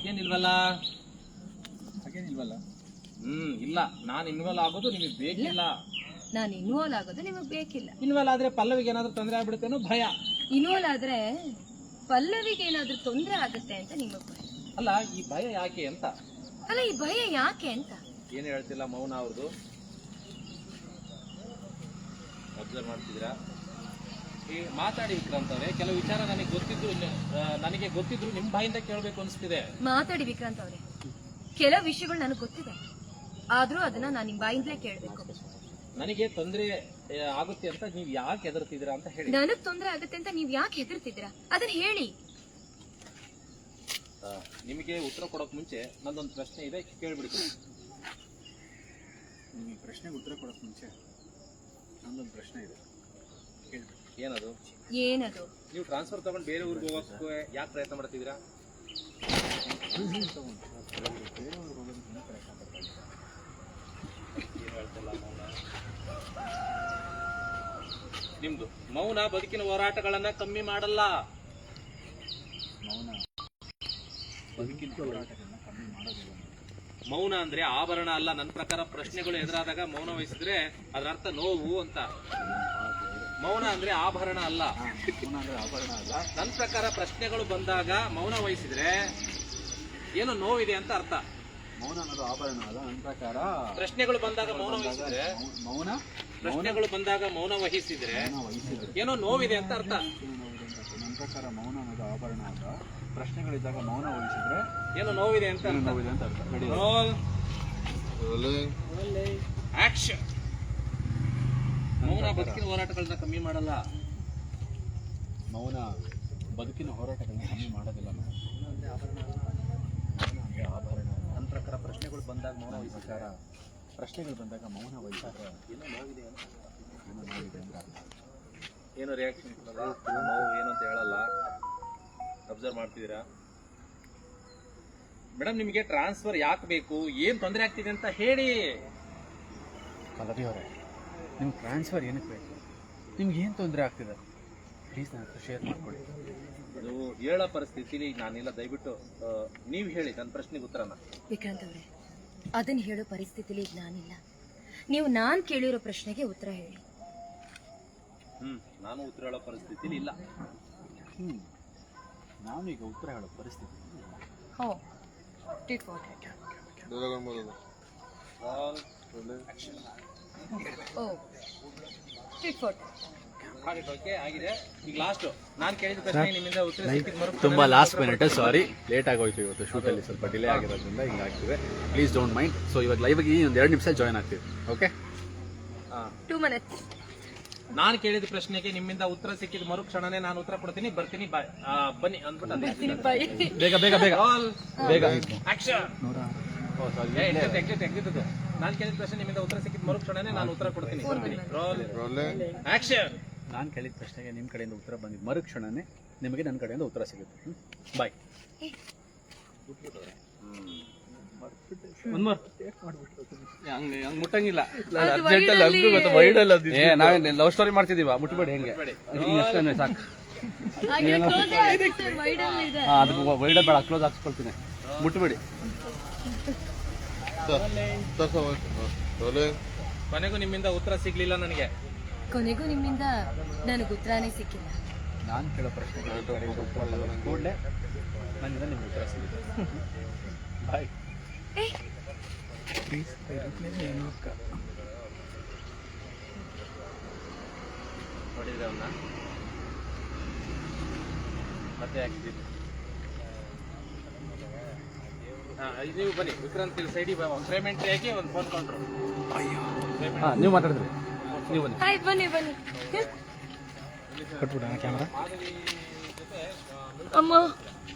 ಹಾಗೇನಿಲ್ವಲ್ಲ. ಇಲ್ಲ, ನಾನು ಇನ್ವಾಲ್ವ್ ಆಗೋದು ನಿಮಗೆ ಬೇಕಿಲ್ಲ. ನಾನು ಇನ್ವಾಲ್ವ್ ಆಗೋದು ನಿಮಗೆ ಬೇಕಿಲ್ಲ. ಇನ್ವಾಲ್ವ್ ಆದ್ರೆ ಪಲ್ಲವಿಗೆ ಏನಾದ್ರೂ ತೊಂದರೆ ಆಗ್ಬಿಡುತ್ತೇನೋ ಭಯ. ಇನ್ವಾಲ್ವ್ ಆದ್ರೆ ಪಲ್ಲವಿಗೆ ಏನಾದ್ರೂ ತೊಂದರೆ ಆಗುತ್ತೆ ಅಂತ ನಿಮಗೆ ಭಯ. ಅಲ್ಲ, ಈ ಭಯ ಯಾಕೆ ಅಂತ. ಅಲ್ಲ, ಈ ಭಯ ಯಾಕೆ ಅಂತ ಏನು ಹೇಳ್ತಿಲ್ಲ ಮೌನ ಅವ್ರದ್ದು. ಅಬ್ಸರ್ವ್ ಮಾಡ್ತಿದ್ದೀರಾ? ಈ ಮಾತಾಡಿ ವಿಕ್ರಾಂತ್ ಅವರೇ, ಕೆಲವು ವಿಚಾರ ನನಗೆ ಗೊತ್ತಿದ್ರು ನಿಮ್ ಬಾಯಿಂದ ಕೇಳಬೇಕು ಅನಿಸ್ತಿದೆ. ಮಾತಾಡಿ ವಿಕ್ರಾಂತ್ ಅವರೇ, ಕೆಲವು ವಿಷಯಗಳು ನನಗೆ ಗೊತ್ತಿದೆ, ಆದ್ರೂ ಅದನ್ನ ನಾನು ನಿಮ್ ಬಾಯಿಂದಲೇ ಕೇಳಬೇಕು. ನನಗೆ ತೊಂದರೆ ಆಗುತ್ತೆ ಅಂತ ನೀವ್ ಯಾಕೆ ಹೆದರ್ತಿದ್ದೀರಾ ಅಂತ ಹೇಳಿ. ನನಗ್ ತೊಂದರೆ ಆಗುತ್ತೆ ಅಂತ ನೀವ್ ಯಾಕೆ ಹೆದರ್ತಿದ್ದೀರಾ ಅದನ್ನ ಹೇಳಿ. ನಿಮಗೆ ಉತ್ತರ ಕೊಡೋಕ್ ಮುಂಚೆ ನಂದೊಂದು ಪ್ರಶ್ನೆ ಇದೆ, ಕೇಳ್ಬಿಡ್ತೀನಿ. ನಿಮಗೆ ಪ್ರಶ್ನೆಗೆ ಉತ್ತರ ಕೊಡೋಕ್ ಮುಂಚೆ ನಂದೊಂದು ಪ್ರಶ್ನೆ ಇದೆ, ಕೇಳ್ಬಿಡಿ. ಏನದು? ನೀವು ಟ್ರಾನ್ಸ್ಫರ್ ತಗೊಂಡು ಬೇರೆ ಊರಿಗೆ ಹೋಗೋಕೆ ಯಾಕೆ ಪ್ರಯತ್ನ ಮಾಡ್ತಿದ್ದೀರಾ? ನಿಮ್ದು ಮೌನ ಬದುಕಿನ ಹೋರಾಟಗಳನ್ನ ಕಮ್ಮಿ ಮಾಡಲ್ಲ. ಮೌನ ಅಂದ್ರೆ ಆಭರಣ ಅಲ್ಲ. ನನ್ನ ಪ್ರಕಾರ ಪ್ರಶ್ನೆಗಳು ಎದುರಾದಾಗ ಮೌನ ವಹಿಸಿದ್ರೆ ಅದರ ಅರ್ಥ ನೋವು ಅಂತ. ಮೌನ ಅಂದ್ರೆ ಆಭರಣ ಅಲ್ಲ. ನನ್ನ ಪ್ರಕಾರ ಪ್ರಶ್ನೆಗಳು ಬಂದಾಗ ಮೌನ ವಹಿಸಿದ್ರೆ ಏನೋ ನೋವಿದೆ ಅಂತ ಅರ್ಥ. ಮೌನ ಅನ್ನೋದು ಆಭರಣ ಅಲ್ಲ ನನ್ನ ಪ್ರಕಾರ. ಪ್ರಶ್ನೆಗಳು ಬಂದಾಗ ಮೌನ ವಹಿಸಿದ್ರೆ ಏನೋ ನೋವಿದೆ ಅಂತ ಅರ್ಥ. ನನ್ನ ಪ್ರಕಾರ ಮೌನ ಅನ್ನೋದು ಆಭರಣ ಅಲ್ಲ, ಪ್ರಶ್ನೆಗಳಿದ್ದಾಗ ಮೌನ ವಹಿಸಿದ್ರೆ ಏನೋ ನೋವಿದೆ ಅಂತ ಅರ್ಥ. ಮೌನ ಬದುಕಿನ ಹೋರಾಟಗಳನ್ನ ಕಮ್ಮಿ ಮಾಡಲ್ಲ. ಮೌನ ಬದುಕಿನ ಹೋರಾಟಗಳನ್ನ ಕಮ್ಮಿ ಮಾಡೋದಿಲ್ಲ. ಆಭರಣ ನನ್ನ ಪ್ರಕಾರ ಪ್ರಶ್ನೆಗಳು ಬಂದಾಗ ಮೌನ ವಹಿಸ್ತಾರ. ಪ್ರಶ್ನೆಗಳು ಬಂದಾಗ ಮೌನ ವಹಿಸಿದ್ರೆ ಏನೋ ನೋವಿದೆ ಅಂತ ಏನೋ ರಿಯಾಕ್ಷನ್ ನೋವು ಏನು ಅಂತ ಹೇಳಲ್ಲ. ಅಬ್ಸರ್ವ್ ಮಾಡ್ತಿದ್ದೀರಾ ಮೇಡಮ್? ನಿಮಗೆ ಟ್ರಾನ್ಸ್ಫರ್ ಯಾಕೆ ಬೇಕು, ಏನ್ ತೊಂದರೆ ಆಗ್ತಿದೆ ಅಂತ ಹೇಳಿ. ಪಲ್ಲವಿ ಅವರೇ, ನಿಮ್ಗೆ ಟ್ರಾನ್ಸ್ಫರ್ ಏನಕ್ಕೆ ಬೇಕು? ನಿಮ್ಗೆ ಏನು ತೊಂದರೆ ಆಗ್ತಿದೆ ಪ್ಲೀಸ್ ನನ್ನ ಹತ್ರ ಶೇರ್ ಮಾಡ್ಕೊಳ್ಳಿ. ಅದು ಹೇಳೋ ಪರಿಸ್ಥಿತಿಲಿ ನಾನಿಲ್ಲ. ದಯವಿಟ್ಟು ನೀವು ಹೇಳಿ ನನ್ನ ಪ್ರಶ್ನೆಗೆ ಉತ್ತರನ. ವಿಕ್ರಾಂತ್ ಅವರೇ, ಅದನ್ನ ಹೇಳೋ ಪರಿಸ್ಥಿತಿಲಿ ಈಗ ನಾನಿಲ್ಲ. ನೀವು ನಾನ್ ಕೇಳಿರೋ ಪ್ರಶ್ನೆಗೆ ಉತ್ತರ ಹೇಳಿ. ನಾನು ಉತ್ತರ ಹೇಳೋ ಪರಿಸ್ಥಿತಿಲಿ ಇಲ್ಲ. ನಾನು ಈಗ ಉತ್ತರ ಹೇಳೋ ಪರಿಸ್ಥಿತಿ ತುಂಬಾ ಲಾಸ್ಟ್ ಮಿನಿಟ್, ಸಾರಿ ಲೇಟ್ ಆಗೋಯ್ತು. ಇವತ್ತು ಶೂಟಲ್ಲಿ ಸ್ವಲ್ಪ ಡಿಲೇ ಆಗಿರೋದ್ರಿಂದ ಹಿಂಗಾಗ್ತಿದೆ. Please don't mind. ಸೊ ಇವಾಗ ಲೈವ್ಗೆ ಒಂದು 2 ನಿಮಿಷ ಜಾಯ್ನ್ ಆಗ್ತೀವಿ. Okay, 2 minutes. ನಾನು ಕೇಳಿದ ಪ್ರಶ್ನೆಗೆ ನಿಮ್ಮಿಂದ ಉತ್ತರ ಸಿಕ್ಕಿದ ಮರುಕ್ಷಣನೇ ನಾನು ಉತ್ತರ ಕೊಡ್ತೀನಿ. ಬರ್ತೀನಿ, ಬನ್ನಿ ಅಂದ್ಬಿಟ್ಟು ಬೇಗ ಬೇಗ ಬೇಗ ಬೇಗ ಆಕ್ಷನ್. ನಾನು ಕೇಳಿದ ಪ್ರಶ್ನೆ ನಿಮ್ಮಿಂದ ಉತ್ತರ ಸಿಕ್ಕಿದ ಮರುಕ್ಷಣನೇ ನಾನು ಉತ್ತರ ಕೊಡ್ತೀನಿ. ಬರ್ತೀನಿ, ಆಕ್ಷನ್. ನಾನು ಕೇಳಿದ ಪ್ರಶ್ನೆಗೆ ನಿಮ್ಮ ಕಡೆಯಿಂದ ಉತ್ತರ ಬಂದಿದ್ದು ಮರುಕ್ಷಣನೇ ನಿಮಗೆ ನನ್ನ ಕಡೆಯಿಂದ ಉತ್ತರ ಸಿಗುತ್ತೆ. ಬಾಯ್. ಮುಟ್ಟಂಗಿಲ್ಲ. ನಾವೇನು ಲವ್ ಸ್ಟೋರಿ ಮಾಡ್ತಿದೀವ? ಮುಟ್ಬೇಡಿ. ಹೆಂಗೆ ಸಾಕು. ಅದು ವೈಡ್ ಬೇಡ, ಕ್ಲೋಸ್ ಹಾಕ್ಸ್ಕೊಳ್ತೀನಿ. ಮುಟ್ಬೇಡಿ. ಕೊನೆಗೂ ನಿಮ್ಮಿಂದ ಉತ್ತರ ಸಿಗ್ಲಿಲ್ಲ ನನಗೆ. ಕೊನೆಗೂ ನಿಮ್ಮಿಂದ ನನಗೆ ಉತ್ತರನೇ ಸಿಕ್ಕಿಲ್ಲ. ನಾನು ಕೇಳೋ ಪ್ರಶ್ನೆ ಕೂಡಲೇ ನನ್ನಿಂದ ನಿಮ್ಗೆ ಉತ್ತರ ಸಿಗುತ್ತೆ. ಬಾಯ್. ನೋಡಿದ್ರೆ ಅವನ್ನ ಮತ್ತೆ ಹಾಕಿದ್ದೀನಿ. ನೀವು ಬನ್ನಿ ವಿಕ್ರಾಂತ್ ಸೈಡಿಗೆ ಪೇಮೆಂಟ್ ಹಾಕಿ ಒಂದು ಫೋನ್ ಕೊಂಡ್ರು. ನೀವು ಮಾತಾಡಿದ್ರಿ, ನೀವು ಬನ್ನಿ. ಬನ್ನಿ ಬನ್ನಿ. ಕಟ್ಬಿಡೋಣ ಕ್ಯಾಮ್ರಾ. ಅಮ್ಮ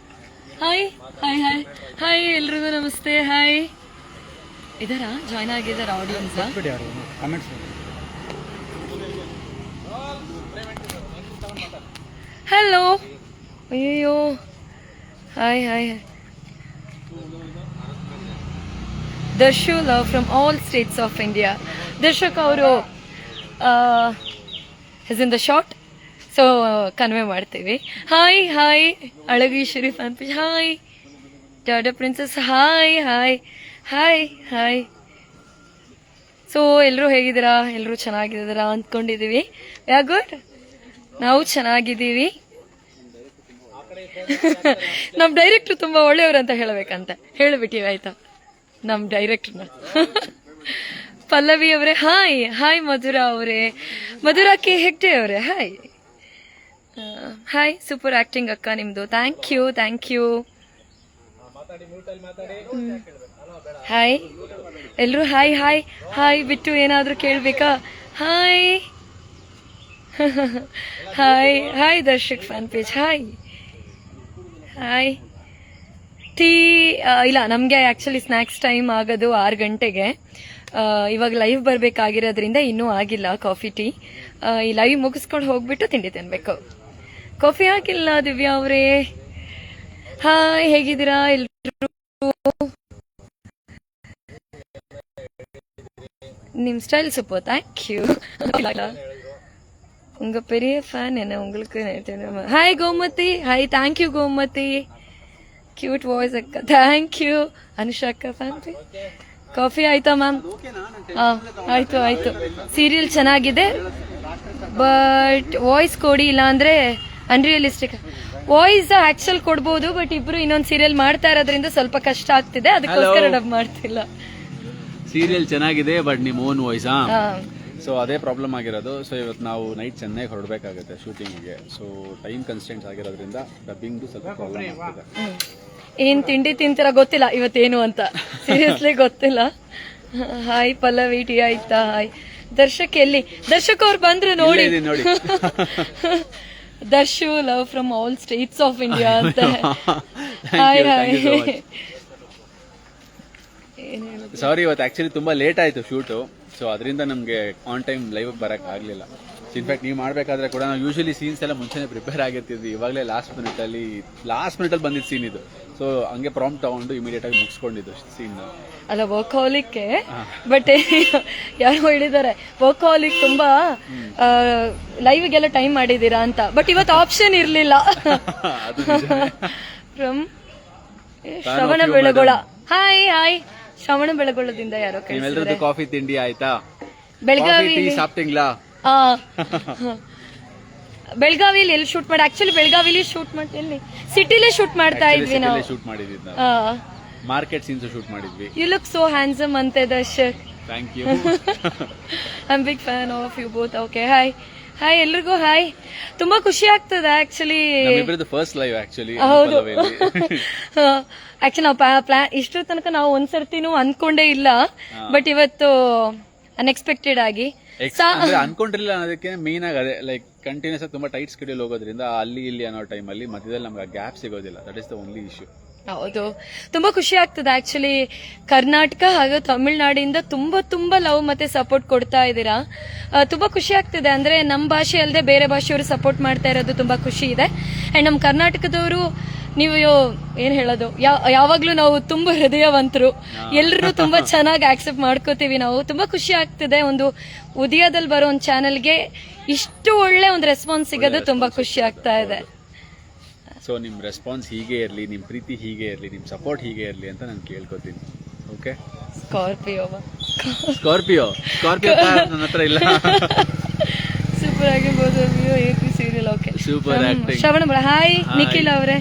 ಹಾಯ್ ಹಾಯ್ ಹಾಯ್ ಹಾಯ್, ಎಲ್ರಿಗೂ ನಮಸ್ತೆ. ಹಾಯ್, ಇದರ ಜಾಯ್ನ್ ಆಗಿದ್ದಾರೆ ಆಡಿಯನ್ಸ್. ಕಮೆಂಟ್ಸ್. ಹಲೋ, ಅಯ್ಯೋ, hi hi. Darshu love from all states of India. Darshak ಅವರು is in the short, so ಕನ್ವೆ ಮಾಡ್ತೀವಿ. ಹಾಯ್ ಹಾಯ್, ಅಳಗಿ ಶರೀಫ್ ಅಂತ. Hi data princess hi hi hi hi. So ಎಲ್ಲರೂ ಹೇಗಿದ್ದೀರಾ? ಎಲ್ಲರೂ ಚೆನ್ನಾಗಿದ್ದೀರಾ ಅಂದ್ಕೊಂಡಿದ್ದೀವಿ. ಯಾ ಗುಡ್, ನಾವು ಚೆನ್ನಾಗಿದ್ದೀವಿ. ನಮ್ಮ ಡೈರೆಕ್ಟ್ರು ತುಂಬಾ ಒಳ್ಳೆಯವರು ಅಂತ ಹೇಳಬೇಕಂತ ಹೇಳಿಬಿಟ್ಟಿವಿ ಆಯ್ತಾ ನಮ್ಮ ಡೈರೆಕ್ಟ್ರನ್ನ. ಪಲ್ಲವಿ ಅವರೇ ಹಾಯ್ ಹಾಯ್. ಮಧುರಾ ಅವರೇ, ಮಧುರಾ ಕೆ ಹೆಗ್ಡೆ ಅವರೇ ಹಾಯ್ ಹಾಯ್. ಸೂಪರ್ ಆಕ್ಟಿಂಗ್ ಅಕ್ಕ ನಿಮ್ದು, thank you thank you. Hi ಎಲ್ರು ಹಾಯ್ ಹಾಯ್ ಹಾಯ್. ಬಿಟ್ಟು ಏನಾದರೂ ಕೇಳಬೇಕಾ? Hi hi hi. Darshak fan page hi hi. Tea ಇಲ್ಲ, ನಮಗೆ ಆ್ಯಕ್ಚುಲಿ ಸ್ನ್ಯಾಕ್ಸ್ ಟೈಮ್ ಆಗೋದು 6 ಗಂಟೆಗೆ. ಇವಾಗ ಲೈವ್ ಬರಬೇಕಾಗಿರೋದ್ರಿಂದ ಇನ್ನೂ ಆಗಿಲ್ಲ ಕಾಫಿ ಟೀ. ಈ ಲೈವ್ ಮುಗಿಸ್ಕೊಂಡು ಹೋಗ್ಬಿಟ್ಟು ತಿಂಡಿ ತಿನ್ಬೇಕು. ಕಾಫಿ ಆಗಿಲ್ಲ ದಿವ್ಯಾ ಅವರೇ. ಹಾಯ್, ಹೇಗಿದ್ದೀರಾ ಎಲ್ರು? ನಿಮ್ಮ ಸ್டைல் சூப்பர், தேங்க்யூ. உங்க பெரிய ஃபேன் என்ன உங்களுக்கு. Hi Gomathi, hi, thank you Gomathi. Cute voice ಅಕ್ಕ, ಥ್ಯಾಂಕ್ಯೂ. ಅನುಷಾ ಅಕ್ಕ ಫ್ಯಾನ್. ಕಾಫಿ ಆಯ್ತಾ ಮ್ಯಾಮ್? ಆಯ್ತು ಆಯ್ತು. ಸೀರಿಯಲ್ ಚೆನ್ನಾಗಿದೆ ಬಟ್ ವಾಯ್ಸ್ ಕೊಡಿ, ಇಲ್ಲ ಅಂದ್ರೆ ಅನ್ರಿಯಲಿಸ್ಟಿಕ್. ವಾಯ್ಸ್ ಆಕ್ಚುಲ್ ಕೊಡ್ಬೋದು, ಬಟ್ ಇಬ್ರು ಇನ್ನೊಂದು ಸೀರಿಯಲ್ ಮಾಡ್ತಾ ಇರೋದ್ರಿಂದ ಸ್ವಲ್ಪ ಕಷ್ಟ ಆಗ್ತಿದೆ, ಅದಕ್ಕೋಸ್ಕರ ಡಬ್ ಮಾಡ್ತಿಲ್ಲ. ಸೀರಿಯಲ್ ಚೆನ್ನಾಗಿದೆ ಬಟ್ ನಿಮ್ಮ ಓನ್ ವಾಯ್ಸ್. ಸೊ ಅದೇ ಪ್ರಾಬ್ಲಮ್ ಆಗಿರೋದು. ಸೊ ಇವತ್ತು ನಾವು ನೈಟ್ ಚೆನ್ನೈಗೆ ಹೊರಡಬೇಕಾಗುತ್ತೆ ಶೂಟಿಂಗಿಗೆ. ಸೊ ಟೈಮ್ ಕನ್ಸ್ಟೆಂಟ್ಸ್ ಆಗಿರೋದ್ರಿಂದ ಡಬ್ಬಿಂಗ್ದು ಸ್ವಲ್ಪ ಪ್ರಾಬ್ಲಮ್ ಆಗ್ತಿದೆ. ಏನ್ ತಿಂಡಿ ತಿಂತೀರ ಗೊತ್ತಿಲ್ಲ ಇವತ್ತೇನು ಅಂತ, ಸೀರಿಯಸ್ಲಿ ಗೊತ್ತಿಲ್ಲ. ಹಾಯ್ ಪಲ್ಲವಿ, ಟೀ ಆಯ್ತಾ? ಹಾಯ್ ದರ್ಶಕ್. ಎಲ್ಲಿ ದರ್ಶಕ್ ಅವ್ರು ಬಂದ್ರು ನೋಡಿ. ನೋಡಿ Darshu love from all states of India ಅಂತ. Hi hi. ಸಾರಿ, ಇವತ್ತು ಆಕ್ಚುಲಿ ತುಂಬಾ ಲೇಟ್ ಆಯ್ತು ಶೂಟು. ಸೊ ಅದರಿಂದ ನಮಗೆ ಆನ್ ಟೈಮ್ ಲೈವ್ ಬರಕ್ ಆಗ್ಲಿಲ್ಲ. ಇನ್ಫ್ಯಾಕ್ಟ್ ನೀವು ಮಾಡ್ಬೇಕಾದ್ರೆ ಕೂಡ ನಾವು ಯೂಶಲಿ ಸೀನ್ಸ್ ಎಲ್ಲ ಮುಂಚೆನೆ ಪ್ರಿಪೇರ್ ಆಗಿರ್ತಿದ್ವಿ. ಇವಾಗಲೇ ಲಾಸ್ಟ್ ಮಿನಿಟ್ ಅಲ್ಲಿ ಬಂದಿದ್ದ ಸೀನ್ ಇದು. ಸೊ ಹಂಗೆ ಪ್ರಾಂಪ್ಟ್ ತಗೊಂಡು ಇಮಿಡಿಯೇಟ್ ಆಗಿ ಮುಗಿಸ್ಕೊಂಡಿದ್ದು ಸೀನ್. ಅಲ್ಲ ವರ್ಕ್ಹಾಲಿಕ್, ಬಟ್ ಯಾರು ಹೇಳಿದ್ದಾರೆ ವರ್ಕ್ಹಾಲಿಕ್ ತುಂಬಾ ಲೈವ್ಗೆಲ್ಲ ಟೈಮ್ ಮಾಡಿದೀರಾ ಅಂತ. ಬಟ್ ಇವತ್ತು ಆಪ್ಷನ್ ಇರ್ಲಿಲ್ಲ. From Shravana Belagola. Hi hi. ಶ್ರವಣ ಬೆಳಗೊಳದಿಂದ ಯಾರೋ ನಿಮ್ಮೆಲ್ಲರದ್ದು ಕಾಫಿ ತಿಂಡಿ ಆಯ್ತಾ? ಬೆಳಗಾವಿ ಸಾಪ್ಟಿಂಗ್ಲಾ? ಬೆಳಗಾವಿಲಿ ಎಲ್ಲಿ ಶೂಟ್ ಮಾಡಿ? ಆಕ್ಚುಲಿ ಬೆಳಗಾವಿಲಿ ಶೂಟ್ ಮಾಡಿ, ಎಲ್ಲಿ ಸಿಟಿಲೇ ಶೂಟ್ ಮಾಡ್ತಾ ಇದ್ವಿ ನಾವು. ಶೂಟ್ ಮಾಡಿದ್ವಿ, ಮಾರ್ಕೆಟ್ ಸೀನ್ಸ್ ಶೂಟ್ ಮಾಡಿದ್ವಿ. ಯು ಲುಕ್ ಸೋ ಹ್ಯಾಂಡ್ಸಮ್ ಅಂತೆ Darshak. Thank you. I am big fan of you both. Okay hi hi ಎಲ್ರಿಗೂ ಹಾಯ್. ತುಂಬಾ ಖುಷಿ ಆಗ್ತದೆ ಆಕ್ಚುಲಿ. First live actually. ಹೌದು. ಆಕ್ಚುಲಿ ನಾವು ಪ್ಲಾನ್ ಇಷ್ಟರ ತನಕ ನಾವು ಒಂದ್ಸರ್ತಿನೂ ಅನ್ಕೊಂಡೇ ಇಲ್ಲ, ಬಟ್ ಇವತ್ತು ಅನ್ಎಕ್ಸ್ಪೆಕ್ಟೆಡ್ ಆಗಿ ಅನ್ಕೊಂಡಿರ್ಲಿಲ್ಲ ಅನ್ನೋದಕ್ಕೆ ಮೇನ್ ಆಗಿ ಅದೇ, ಲೈಕ್ ಕಂಟಿನ್ಯೂಸ್ ಆಗಿ ತುಂಬಾ ಟೈಟ್ ಸ್ಕೆಡ್ಯೂಲ್ ಹೋಗೋದ್ರಿಂದ ಅಲ್ಲಿ ಇಲ್ಲಿ ಅನ್ನೋ ಟೈಮಲ್ಲಿ ಮಧ್ಯದಲ್ಲಿ ನಮ್ಗೆ ಗ್ಯಾಪ್ ಸಿಗೋದಿಲ್ಲ. That is the only issue. ಹೌದು, ತುಂಬಾ ಖುಷಿ ಆಗ್ತದೆ ಆಕ್ಚುಲಿ. ಕರ್ನಾಟಕ ಹಾಗೂ ತಮಿಳ್ನಾಡಿಂದ ತುಂಬಾ ಲವ್ ಮತ್ತೆ ಸಪೋರ್ಟ್ ಕೊಡ್ತಾ ಇದ್ದೀರಾ. ತುಂಬಾ ಖುಷಿ ಆಗ್ತಿದೆ. ಅಂದ್ರೆ ನಮ್ಮ ಭಾಷೆ ಅಲ್ಲದೆ ಬೇರೆ ಭಾಷೆಯವರು ಸಪೋರ್ಟ್ ಮಾಡ್ತಾ ಇರೋದು ತುಂಬಾ ಖುಷಿ ಇದೆ. ಅಂಡ್ ನಮ್ಮ ಕರ್ನಾಟಕದವರು, ನೀವು ಏನ್ ಹೇಳೋದು, ಯಾವಾಗ್ಲೂ ನಾವು ತುಂಬಾ ಹೃದಯವಂತರು. ಎಲ್ರು ತುಂಬಾ ಚೆನ್ನಾಗಿ ಆಕ್ಸೆಪ್ಟ್ ಮಾಡ್ಕೋತೀವಿ ನಾವು. ತುಂಬಾ ಖುಷಿ ಆಗ್ತಿದೆ. ಒಂದು ಉದಯದಲ್ಲಿ ಬರೋ ಒಂದು ಚಾನೆಲ್ಗೆ ಇಷ್ಟು ಒಳ್ಳೆ ಒಂದು ರೆಸ್ಪಾನ್ಸ್ ಸಿಗೋದು ತುಂಬಾ ಖುಷಿ ಆಗ್ತಾ ಇದೆ. ಸೊ ನಿಮ್ ರೆಸ್ಪಾನ್ಸ್ ಹೀಗೆ ಇರಲಿ, ನಿಮ್ ಪ್ರೀತಿ ಹೀಗೆ ಇರಲಿ, ನಿಮ್ ಸಪೋರ್ಟ್ ಹೀಗೆ ಇರಲಿ ಅಂತ ನಾನು ಕೇಳ್ಕೊತೀನಿ. ಓಕೆ. ಸ್ಕಾರ್ಪಿಯೋ ನನ್ನ ಹತ್ರ ಇಲ್ಲ. ಸೂಪರ್ ಆಗಿರ್ಬೋದು. AP serial. Okay, super acting. Shravana ಬರ. ಹಾಯ್ ನಿಖಿಲ್ ಅವರೇ,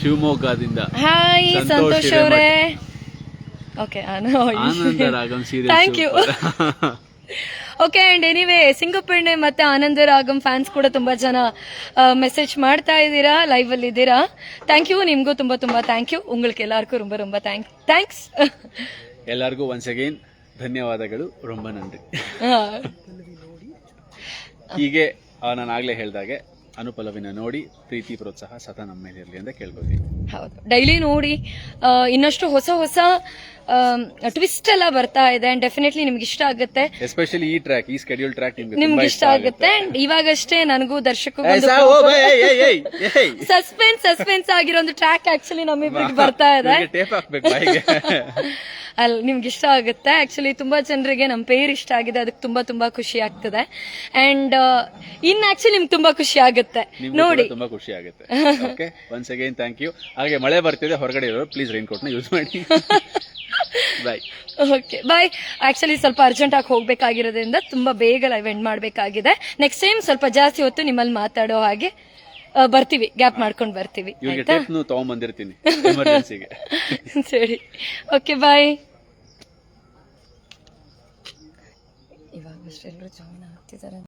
ಶಿವಮೊಗ್ಗದಿಂದ. ಹಾಯ್ ಸಂತೋಷ್ ಅವರೇ. Okay, Anandaragam serial. Thank you. Okay, and anyway ಸಿಂಗಪುರ್ಣೆ ಮತ್ತೆ ಆನಂದರಾಗಂ ಫ್ಯಾನ್ಸ್ ಕೂಡ ತುಂಬಾ ಜನ ಮೆಸೇಜ್ ಮಾಡ್ತಾ ಇದ್ದೀರಾ, ಲೈವ್ ಅಲ್ಲಿ ಇದ್ದೀರಾ. Thank you. ನಿಮ್ಗೂ ತುಂಬಾ ಥ್ಯಾಂಕ್ ಯು. உங்களுக்கு எல்லாருக்கும் ரொம்ப ಥ್ಯಾಂಕ್ಸ್. ಎಲ್ಲರಿಗೂ ಒನ್ಸ್ ಅಗೈನ್ ಧನ್ಯವಾದಗಳು, ರೊಂಬ ನಂದಿ. ಹೀಗೆ ನಾನು ಆಗ್ಲೇ ಹೇಳ್ದಾಗೆ ಅನುಪಲವಿನ ನೋಡಿ ಪ್ರೀತಿ ಪ್ರೋತ್ಸಾಹ ಸದಾ ನಮ್ಮ ಮೇಲೆ ಇರಲಿ ಅಂತ ಕೇಳ್ಕೊತೀನಿ. ಹೌದು, ಡೈಲಿ ನೋಡಿ. ಇನ್ನಷ್ಟು ಹೊಸ ಟ್ವಿಸ್ಟ್ ಎಲ್ಲ ಬರ್ತಾ ಇದೆ. ಅಂಡ್ ಡೆಫಿನೆಟ್ಲಿ ನಿಮ್ಗೆ ಇಷ್ಟ ಆಗುತ್ತೆ. ಎಸ್ಪೆಷಲಿ ಈ ಟ್ರ್ಯಾಕ್, ಈ ಸ್ಕೆಡ್ಯೂಲ್ ಟ್ರ್ಯಾಕ್ ನಿಮ್ಗೆ ಇಷ್ಟ ಆಗುತ್ತೆ. ಅಂಡ್ ಇವಾಗಷ್ಟೇ ನನಗೂ ದರ್ಶಕರು ಸಸ್ಪೆನ್ಸ್ ಆಗಿರೋ ಒಂದು ಟ್ರ್ಯಾಕ್ ಆಕ್ಚುಲಿ ನಮ್ಮಿಬ್ರಿಗೆ ಬರ್ತಾ ಇದೆ. ಅಲ್ಲಿ ನಿಮ್ಗೆ ಇಷ್ಟ ಆಗುತ್ತೆ. ಆಕ್ಚುಲಿ ತುಂಬಾ ಜನರಿಗೆ ನಮ್ಮ ಪೇರ್ ಇಷ್ಟ ಆಗಿದೆ, ಅದಕ್ಕೆ ತುಂಬಾ ತುಂಬಾ ಖುಷಿ ಆಗ್ತದೆ. ಅಂಡ್ ಇನ್ ಆಕ್ಚುಲಿ ನಿಮ್ಗೆ ತುಂಬಾ ಖುಷಿ ಆಗುತ್ತೆ ನೋಡಿ. ತುಂಬಾ ಖುಷಿ ಆಗುತ್ತೆ. Okay, once again thank you. ಹಾಗೆ ಮಳೆ ಬರ್ತಿದೆ, ಹೊರಗಡೆ ಇರೋರು ಪ್ಲೀಸ್ ರೈನ್ ಕೋಟ್ ನ ಯೂಸ್ ಮಾಡಿ. ಬಾಯ್. Okay bye. ಆಕ್ಚುಲಿ ಸ್ವಲ್ಪ ಅರ್ಜೆಂಟ್ ಆಗಿ ಹೋಗ್ಬೇಕಾಗಿರೋದ್ರಿಂದ ತುಂಬಾ ಬೇಗ ಲೈವ್ ಎಂಡ್ ಮಾಡ್ಬೇಕಾಗಿದೆ. ನೆಕ್ಸ್ಟ್ ಟೈಮ್ ಸ್ವಲ್ಪ ಜಾಸ್ತಿ ಹೊತ್ತು ನಿಮ್ಮಲ್ಲಿ ಮಾತಾಡೋ ಹಾಗೆ ಬರ್ತೀವಿ, ಗ್ಯಾಪ್ ಮಾಡ್ಕೊಂಡು ಬರ್ತೀವಿ. ಇವ್ರಿಗೆ ಟೇಪ್ನು ತಗೊಂಡ್ಬಂದಿರ್ತೀನಿ ಎಮರ್ಜೆನ್ಸಿಗೆ. ಸರಿ, ಓಕೆ ಬಾಯ್. ಇವಾಗ ಎಲ್ಲರೂ ಜಾಯಿನ್ ಆಗ್ತಿದ್ದಾರೆ.